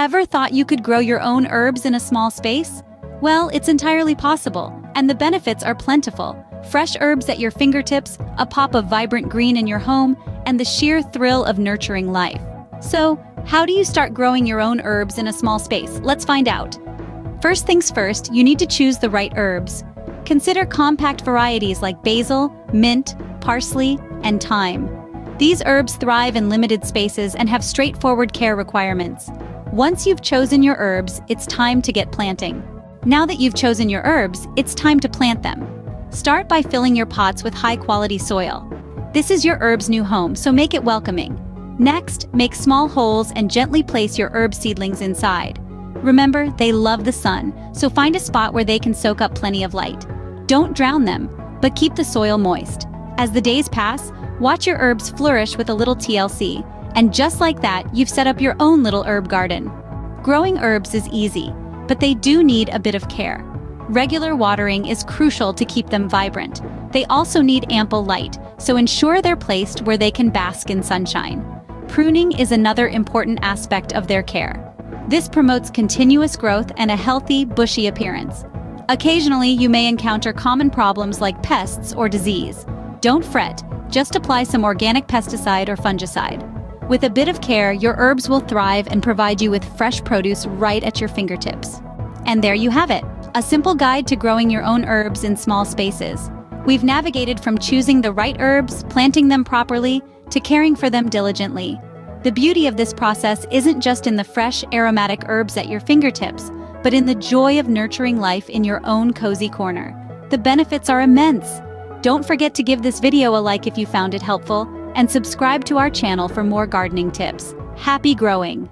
Ever thought you could grow your own herbs in a small space? Well, it's entirely possible, and the benefits are plentiful. Fresh herbs at your fingertips, a pop of vibrant green in your home, and the sheer thrill of nurturing life. So, how do you start growing your own herbs in a small space? Let's find out. First things first, you need to choose the right herbs. Consider compact varieties like basil, mint, parsley, and thyme. These herbs thrive in limited spaces and have straightforward care requirements. Once you've chosen your herbs, it's time to get planting. Now that you've chosen your herbs, it's time to plant them. Start by filling your pots with high-quality soil. This is your herb's new home, so make it welcoming. Next, make small holes and gently place your herb seedlings inside. Remember, they love the sun, so find a spot where they can soak up plenty of light. Don't drown them, but keep the soil moist. As the days pass, watch your herbs flourish with a little TLC, and just like that, you've set up your own little herb garden. Growing herbs is easy, but they do need a bit of care. Regular watering is crucial to keep them vibrant. They also need ample light, so ensure they're placed where they can bask in sunshine. Pruning is another important aspect of their care. This promotes continuous growth and a healthy, bushy appearance. Occasionally, you may encounter common problems like pests or disease. Don't fret, just apply some organic pesticide or fungicide. With a bit of care, your herbs will thrive and provide you with fresh produce right at your fingertips. And there you have it, a simple guide to growing your own herbs in small spaces. We've navigated from choosing the right herbs, planting them properly, to caring for them diligently. The beauty of this process isn't just in the fresh, aromatic herbs at your fingertips, but in the joy of nurturing life in your own cozy corner. The benefits are immense. Don't forget to give this video a like if you found it helpful, and subscribe to our channel for more gardening tips. Happy growing!